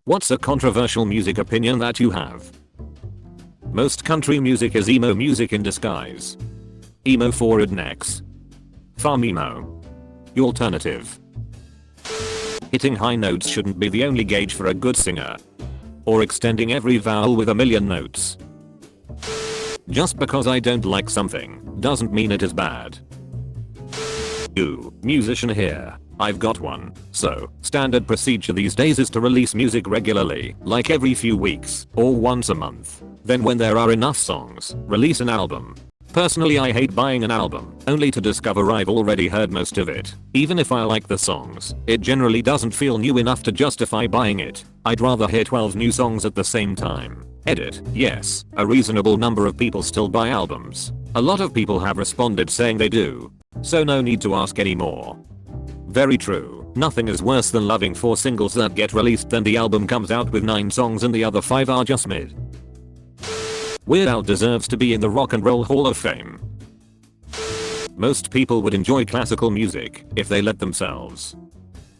What's a controversial music opinion that you have? Most country music is emo music in disguise. Emo for rednecks. Farm emo. The alternative. Hitting high notes shouldn't be the only gauge for a good singer. Or extending every vowel with a million notes. Just because I don't like something doesn't mean it is bad. Ooh, musician here. I've got one. So, standard procedure these days is to release music regularly, like every few weeks, or once a month. Then when there are enough songs, release an album. Personally, I hate buying an album, only to discover I've already heard most of it. Even if I like the songs, it generally doesn't feel new enough to justify buying it. I'd rather hear 12 new songs at the same time. Edit. Yes, a reasonable number of people still buy albums. A lot of people have responded saying they do. So no need to ask anymore. Very true. Nothing is worse than loving 4 singles that get released then the album comes out with 9 songs and the other 5 are just mid. Weird Al deserves to be in the Rock and Roll Hall of Fame. Most people would enjoy classical music if they let themselves.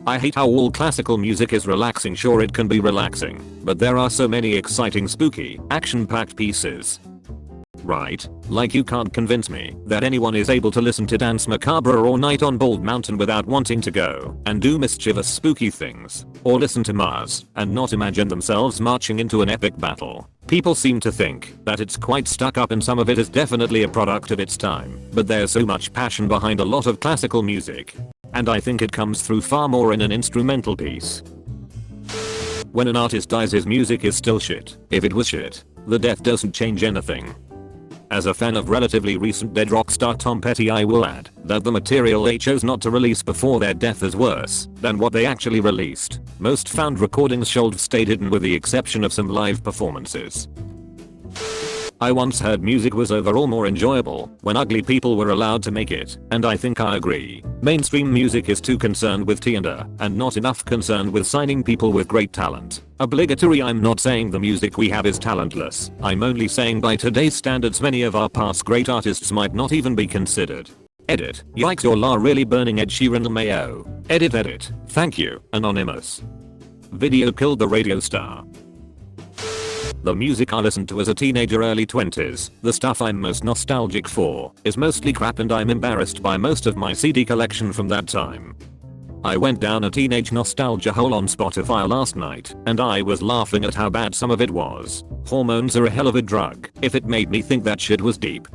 I hate how all classical music is relaxing. Sure, it can be relaxing, but there are so many exciting, spooky, action-packed pieces. Right, like you can't convince me that anyone is able to listen to Dance Macabre or Night on Bald Mountain without wanting to go and do mischievous spooky things, or listen to Mars and not imagine themselves marching into an epic battle. People seem to think that it's quite stuck up and some of it is definitely a product of its time, but there's so much passion behind a lot of classical music. And I think it comes through far more in an instrumental piece. When an artist dies, his music is still shit. If it was shit, the death doesn't change anything. As a fan of relatively recent dead rock star Tom Petty, I will add that the material they chose not to release before their death is worse than what they actually released. Most found recordings should have stayed hidden with the exception of some live performances. I once heard music was overall more enjoyable when ugly people were allowed to make it, and I think I agree. Mainstream music is too concerned with T&A and not enough concerned with signing people with great talent. Obligatory. I'm not saying the music we have is talentless. I'm only saying by today's standards many of our past great artists might not even be considered. Edit. Yikes, you're really burning Ed Sheeran Mayo. Edit. Thank you, Anonymous. Video killed the radio star. The music I listened to as a teenager, early 20s, the stuff I'm most nostalgic for, is mostly crap and I'm embarrassed by most of my CD collection from that time. I went down a teenage nostalgia hole on Spotify last night, and I was laughing at how bad some of it was. Hormones are a hell of a drug, if it made me think that shit was deep.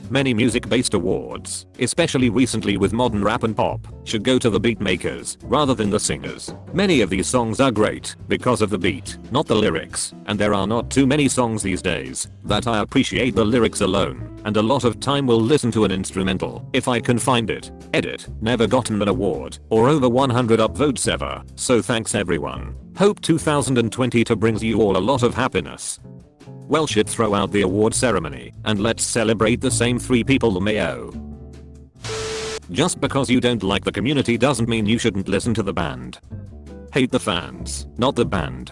Many music-based awards, especially recently with modern rap and pop, should go to the beat makers rather than the singers. Many of these songs are great because of the beat, not the lyrics, and there are not too many songs these days that I appreciate the lyrics alone, and a lot of time will listen to an instrumental if I can find it. Edit. Never gotten an award or over 100 upvotes ever, so thanks everyone. Hope 2022 brings you all a lot of happiness. Well shit, throw out the award ceremony and let's celebrate the same 3 people the Mayo. Just because you don't like the community doesn't mean you shouldn't listen to the band. Hate the fans, not the band.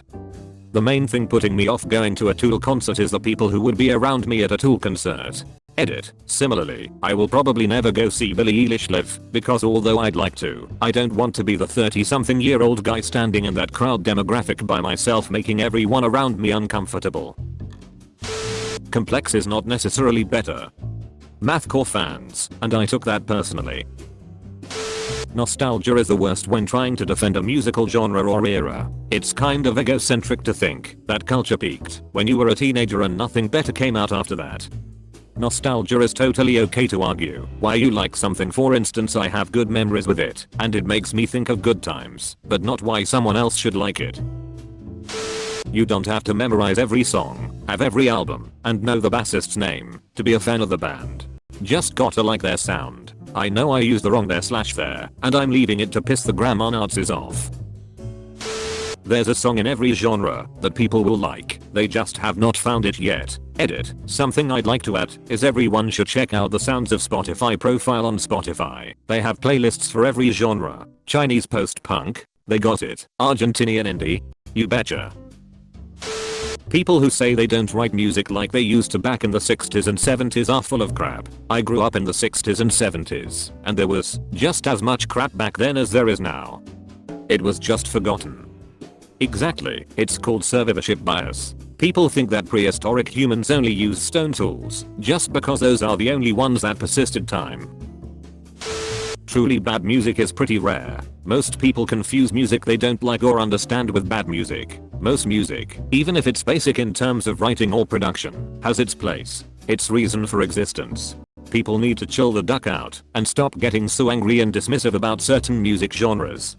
The main thing putting me off going to a Tool concert is the people who would be around me at a Tool concert. Edit. Similarly, I will probably never go see Billie Eilish live because although I'd like to, I don't want to be the 30-something-year-old guy standing in that crowd demographic by myself making everyone around me uncomfortable. Complex is not necessarily better. Mathcore fans, and I took that personally. Nostalgia is the worst when trying to defend a musical genre or era. It's kind of egocentric to think that culture peaked when you were a teenager and nothing better came out after that. Nostalgia is totally okay to argue why you like something. For instance, I have good memories with it and it makes me think of good times, but not why someone else should like it. You don't have to memorize every song, have every album, and know the bassist's name to be a fan of the band. Just gotta like their sound. I know I used the wrong there/there, and I'm leaving it to piss the grammar Nazis off. There's a song in every genre that people will like, they just have not found it yet. Edit. Something I'd like to add is everyone should check out the Sounds of Spotify profile on Spotify. They have playlists for every genre. Chinese post-punk, they got it. Argentinian indie, you betcha. People who say they don't write music like they used to back in the 60s and 70s are full of crap. I grew up in the 60s and 70s, and there was just as much crap back then as there is now. It was just forgotten. Exactly, it's called survivorship bias. People think that prehistoric humans only used stone tools, just because those are the only ones that persisted time. Truly bad music is pretty rare. Most people confuse music they don't like or understand with bad music. Most music, even if it's basic in terms of writing or production, has its place, its reason for existence. People need to chill the duck out and stop getting so angry and dismissive about certain music genres.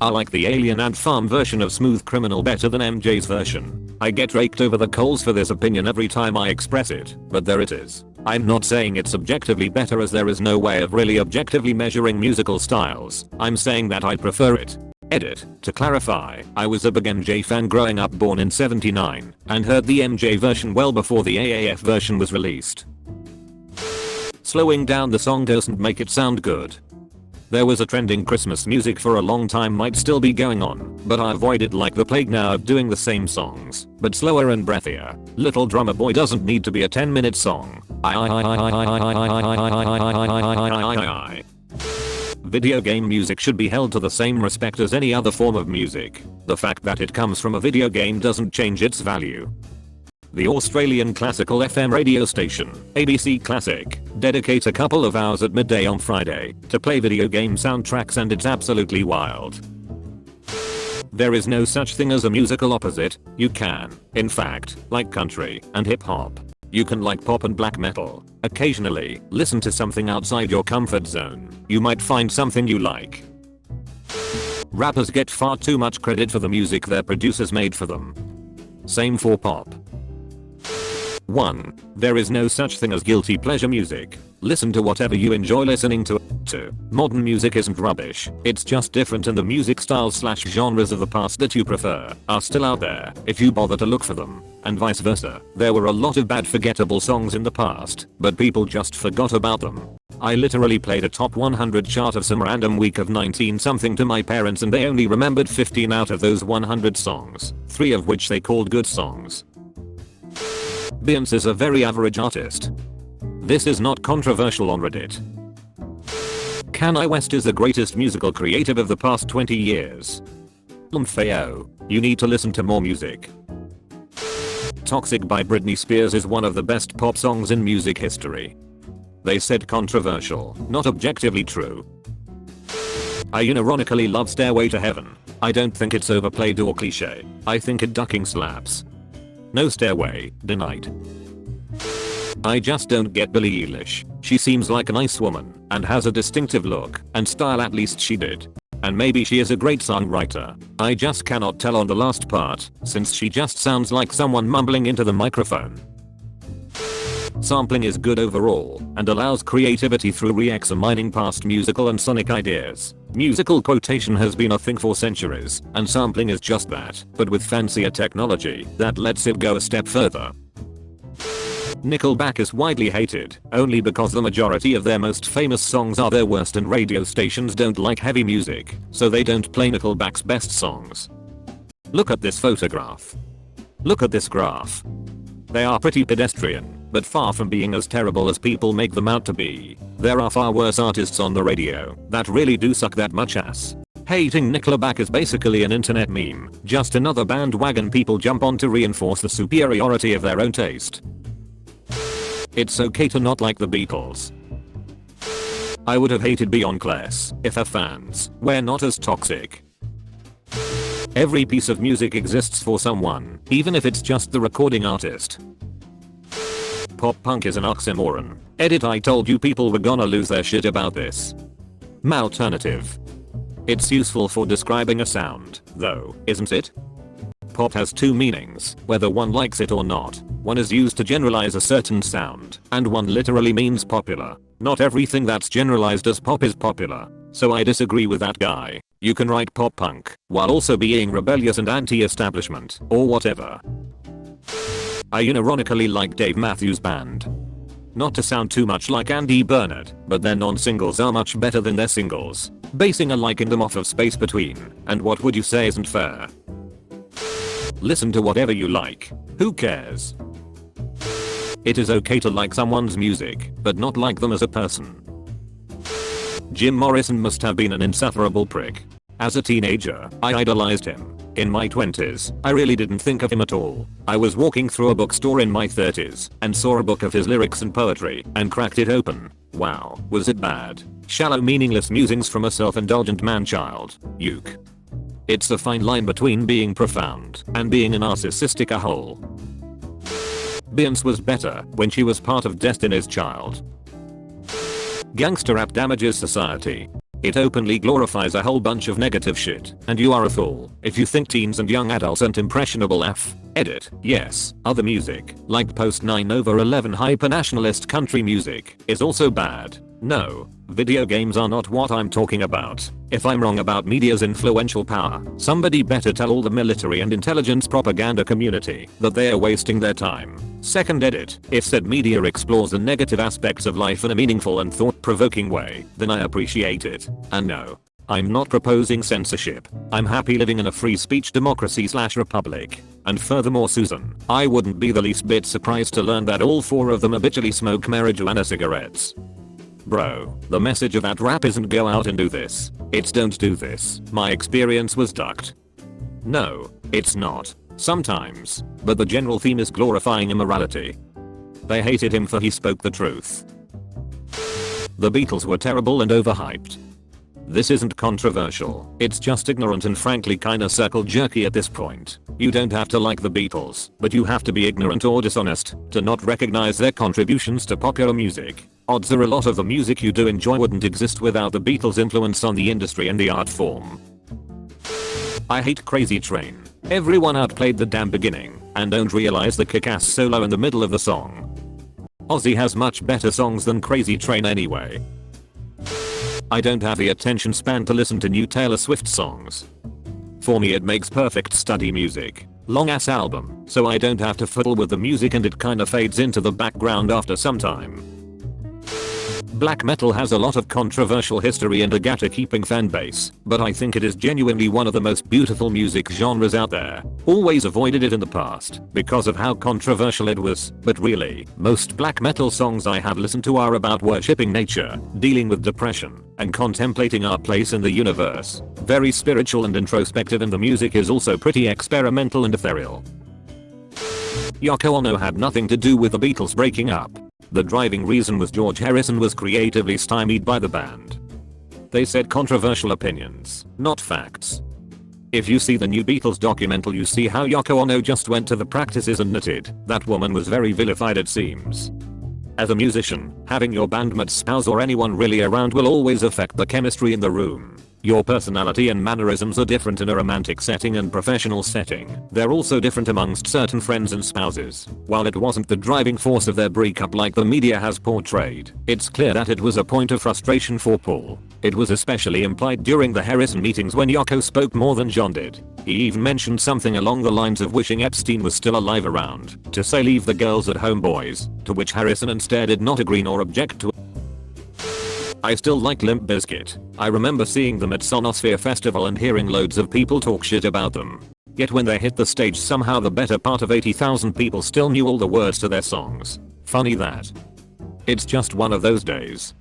I like the Alien Ant Farm version of Smooth Criminal better than MJ's version. I get raked over the coals for this opinion every time I express it, but there it is. I'm not saying it's objectively better, as there is no way of really objectively measuring musical styles. I'm saying that I prefer it. Edit. To clarify, I was a big MJ fan growing up, born in '79, and heard the MJ version well before the AAF version was released. Slowing down the song doesn't make it sound good. There was a trending Christmas music for a long time, might still be going on, but I avoid it like the plague now of doing the same songs, but slower and breathier. Little Drummer Boy doesn't need to be a 10-minute song. Video game music should be held to the same respect as any other form of music. The fact that it comes from a video game doesn't change its value. The Australian classical FM radio station, ABC Classic, dedicates a couple of hours at midday on Friday to play video game soundtracks, and it's absolutely wild. There is no such thing as a musical opposite. You can, in fact, like country and hip hop. You can like pop and black metal. Occasionally, listen to something outside your comfort zone. You might find something you like. Rappers get far too much credit for the music their producers made for them. Same for pop. 1. There is no such thing as guilty pleasure music. Listen to whatever you enjoy listening to. 2. Modern music isn't rubbish, it's just different, and the music styles / genres of the past that you prefer are still out there if you bother to look for them, and vice versa. There were a lot of bad forgettable songs in the past, but people just forgot about them. I literally played a top 100 chart of some random week of 19 something to my parents, and they only remembered 15 out of those 100 songs, 3 of which they called good songs. Beyonce is a very average artist. This is not controversial on Reddit. Kanye West is the greatest musical creative of the past 20 years. LMFAO, you need to listen to more music. Toxic by Britney Spears is one of the best pop songs in music history. They said controversial, not objectively true. I unironically love Stairway to Heaven. I don't think it's overplayed or cliche. I think it ducking slaps. No Stairway, denied. I just don't get Billie Eilish. She seems like a nice woman and has a distinctive look and style, at least she did. And maybe she is a great songwriter. I just cannot tell on the last part, since she just sounds like someone mumbling into the microphone. Sampling is good overall and allows creativity through re-examining past musical and sonic ideas. Musical quotation has been a thing for centuries, and sampling is just that, but with fancier technology that lets it go a step further. Nickelback is widely hated, only because the majority of their most famous songs are their worst, and radio stations don't like heavy music, so they don't play Nickelback's best songs. Look at this photograph. Look at this graph. They are pretty pedestrian, but far from being as terrible as people make them out to be. There are far worse artists on the radio that really do suck that much ass. Hating Nickelback is basically an internet meme, just another bandwagon people jump on to reinforce the superiority of their own taste. It's okay to not like the Beatles. I would have hated Beyond less if her fans were not as toxic. Every piece of music exists for someone, even if it's just the recording artist. Pop punk is an oxymoron. Edit. I told you people were gonna lose their shit about this. Malternative. It's useful for describing a sound, though, isn't it? Pop has two meanings, whether one likes it or not. One is used to generalize a certain sound, and one literally means popular. Not everything that's generalized as pop is popular, so I disagree with that guy. You can write pop punk while also being rebellious and anti-establishment, or whatever. I unironically like Dave Matthews Band. Not to sound too much like Andy Bernard, but their non-singles are much better than their singles. Basing a liking them off of space between, and what would you say isn't fair. Listen to whatever you like. Who cares? It is okay to like someone's music, but not like them as a person. Jim Morrison must have been an insufferable prick. As a teenager, I idolized him. In my 20s, I really didn't think of him at all. I was walking through a bookstore in my 30s and saw a book of his lyrics and poetry and cracked it open. Wow, was it bad? Shallow, meaningless musings from a self-indulgent man-child. Uke. It's a fine line between being profound and being a narcissistic a-hole. Beyonce was better when she was part of Destiny's Child. Gangster rap damages society. It openly glorifies a whole bunch of negative shit, and you are a fool if you think teens and young adults aren't impressionable. Edit. Yes, other music, like post 9/11 hyper-nationalist country music, is also bad. No, video games are not what I'm talking about. If I'm wrong about media's influential power, somebody better tell all the military and intelligence propaganda community that they are wasting their time. Second edit. If said media explores the negative aspects of life in a meaningful and thought-provoking way, then I appreciate it. And no, I'm not proposing censorship. I'm happy living in a free speech democracy/republic. And furthermore, Susan, I wouldn't be the least bit surprised to learn that all 4 of them habitually smoke marijuana cigarettes. Bro, the message of that rap isn't go out and do this. It's don't do this. My experience was ducked. No, it's not. Sometimes. But the general theme is glorifying immorality. They hated him for he spoke the truth. The Beatles were terrible and overhyped. This isn't controversial. It's just ignorant and frankly kinda circle jerky at this point. You don't have to like the Beatles, but you have to be ignorant or dishonest to not recognize their contributions to popular music. Odds are a lot of the music you do enjoy wouldn't exist without the Beatles' influence on the industry and the art form. I hate Crazy Train. Everyone outplayed the damn beginning and don't realize the kick-ass solo in the middle of the song. Ozzy has much better songs than Crazy Train anyway. I don't have the attention span to listen to new Taylor Swift songs. For me it makes perfect study music. Long ass album, so I don't have to fiddle with the music and it kinda fades into the background after some time. Black metal has a lot of controversial history and a gatekeeping fanbase, but I think it is genuinely one of the most beautiful music genres out there. Always avoided it in the past because of how controversial it was, but really, most black metal songs I have listened to are about worshipping nature, dealing with depression, and contemplating our place in the universe. Very spiritual and introspective, and the music is also pretty experimental and ethereal. Yoko Ono had nothing to do with the Beatles breaking up. The driving reason was George Harrison was creatively stymied by the band. They said controversial opinions, not facts. If you see the new Beatles documental, you see how Yoko Ono just went to the practices and knitted. That woman was very vilified, it seems. As a musician, having your bandmate's spouse or anyone really around will always affect the chemistry in the room. Your personality and mannerisms are different in a romantic setting and professional setting. They're also different amongst certain friends and spouses. While it wasn't the driving force of their breakup like the media has portrayed, it's clear that it was a point of frustration for Paul. It was especially implied during the Harrison meetings when Yoko spoke more than John did. He even mentioned something along the lines of wishing Epstein was still alive around to say leave the girls at home, boys, to which Harrison instead did not agree nor object to. I still like Limp Bizkit. I remember seeing them at Sonosphere Festival and hearing loads of people talk shit about them. Yet when they hit the stage, somehow the better part of 80,000 people still knew all the words to their songs. Funny that. It's just one of those days.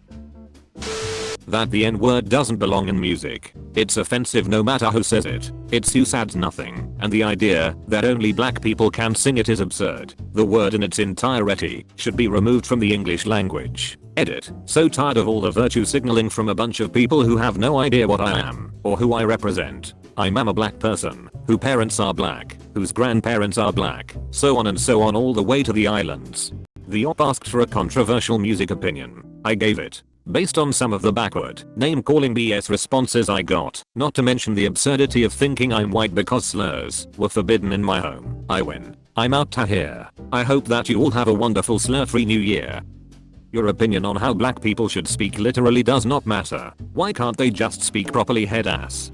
That the N-word doesn't belong in music. It's offensive no matter who says it. Its use adds nothing, and the idea that only black people can sing it is absurd. The word in its entirety should be removed from the English language. Edit. So tired of all the virtue signaling from a bunch of people who have no idea what I am or who I represent. I'm a black person, whose parents are black, whose grandparents are black, so on and so on all the way to the islands. The op asked for a controversial music opinion. I gave it. Based on some of the backward, name-calling BS responses I got, not to mention the absurdity of thinking I'm white because slurs were forbidden in my home, I win. I'm out to here. I hope that you all have a wonderful slur-free new year. Your opinion on how black people should speak literally does not matter. Why can't they just speak properly, head ass?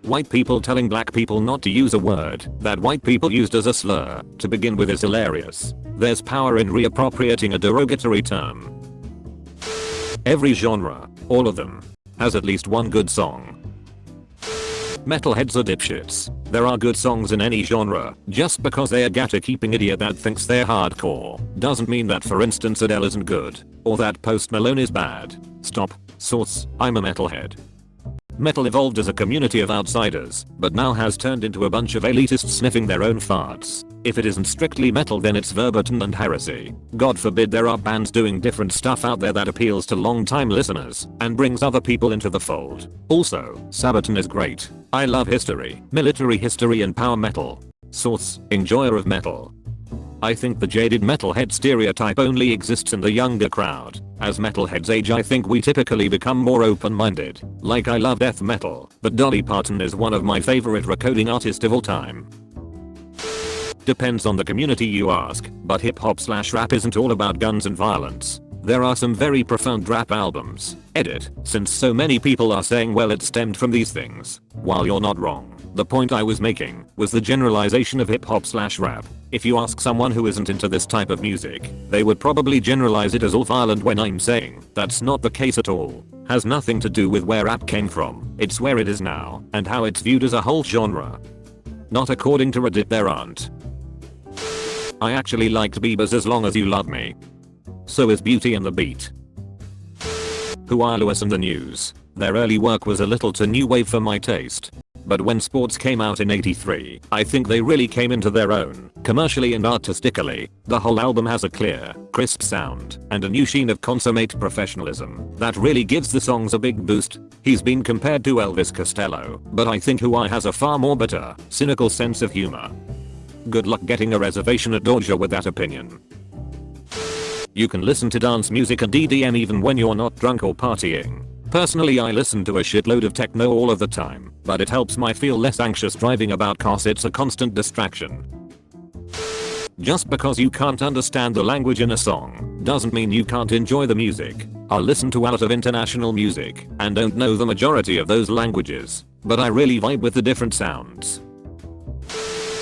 White people telling black people not to use a word that white people used as a slur to begin with is hilarious. There's power in reappropriating a derogatory term. Every genre, all of them, has at least one good song. Metalheads are dipshits. There are good songs in any genre. Just because they're a gatekeeping idiot that thinks they're hardcore doesn't mean that, for instance, Adele isn't good or that Post Malone is bad. Stop. Source. I'm a metalhead. Metal evolved as a community of outsiders, but now has turned into a bunch of elitists sniffing their own farts. If it isn't strictly metal, then it's verboten and heresy. God forbid there are bands doing different stuff out there that appeals to long-time listeners and brings other people into the fold. Also, Sabaton is great. I love history, military history and power metal. Source: enjoyer of metal. I think the jaded metalhead stereotype only exists in the younger crowd. As metalheads age, I think we typically become more open-minded. Like, I love death metal, but Dolly Parton is one of my favorite recording artists of all time. Depends on the community, you ask, but hip-hop/rap isn't all about guns and violence. There are some very profound rap albums. Edit, since so many people are saying, well, it stemmed from these things. While you're not wrong, the point I was making was the generalization of hip-hop/rap. If you ask someone who isn't into this type of music, they would probably generalize it as all violent, when I'm saying that's not the case at all. Has nothing to do with where rap came from, it's where it is now, and how it's viewed as a whole genre. Not according to Reddit, there aren't. I actually liked Bieber's As Long As You Love Me. So is Beauty and the Beat. Huey Lewis and the News. Their early work was a little too new wave for my taste. But when Sports came out in '83, I think they really came into their own, commercially and artistically. The whole album has a clear, crisp sound, and a new sheen of consummate professionalism that really gives the songs a big boost. He's been compared to Elvis Costello, but I think Huey has a far more bitter, cynical sense of humor. Good luck getting a reservation at Doja with that opinion. You can listen to dance music and EDM even when you're not drunk or partying. Personally, I listen to a shitload of techno all of the time, but it helps me feel less anxious driving about cause it's a constant distraction. Just because you can't understand the language in a song doesn't mean you can't enjoy the music. I listen to a lot of international music and don't know the majority of those languages, but I really vibe with the different sounds.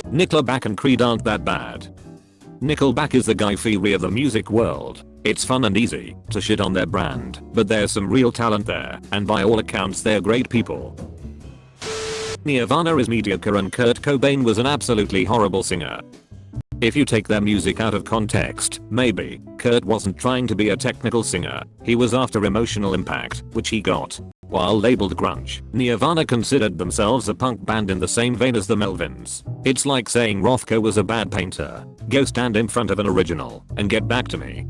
Nickelback and Creed aren't that bad. Nickelback is the Guy Fieri of the music world. It's fun and easy to shit on their brand, but there's some real talent there, and by all accounts they're great people. Nirvana is mediocre and Kurt Cobain was an absolutely horrible singer. If you take their music out of context, maybe Kurt wasn't trying to be a technical singer, he was after emotional impact, which he got. While labeled grunge, Nirvana considered themselves a punk band in the same vein as the Melvins. It's like saying Rothko was a bad painter. Go stand in front of an original and get back to me.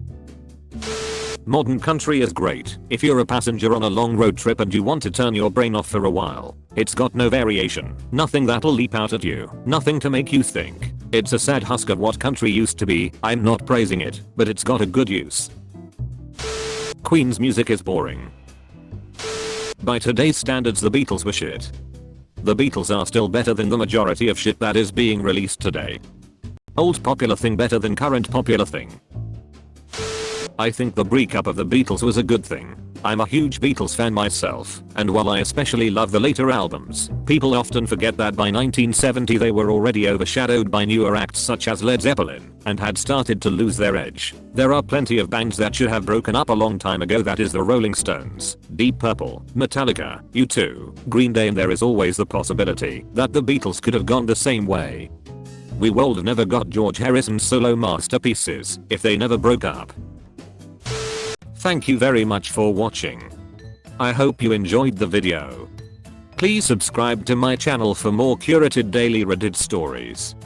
Modern country is great if you're a passenger on a long road trip and you want to turn your brain off for a while. It's got no variation, nothing that'll leap out at you, nothing to make you think. It's a sad husk of what country used to be. I'm not praising it, but it's got a good use. Queen's music is boring. By today's standards, the Beatles were shit. The Beatles are still better than the majority of shit that is being released today. Old popular thing better than current popular thing. I think the breakup of the Beatles was a good thing. I'm a huge Beatles fan myself, and while I especially love the later albums, people often forget that by 1970 they were already overshadowed by newer acts such as Led Zeppelin, and had started to lose their edge. There are plenty of bands that should have broken up a long time ago, that is the Rolling Stones, Deep Purple, Metallica, U2, Green Day, and there is always the possibility that the Beatles could have gone the same way. We would have never got George Harrison's solo masterpieces if they never broke up. Thank you very much for watching. I hope you enjoyed the video. Please subscribe to my channel for more curated daily Reddit stories.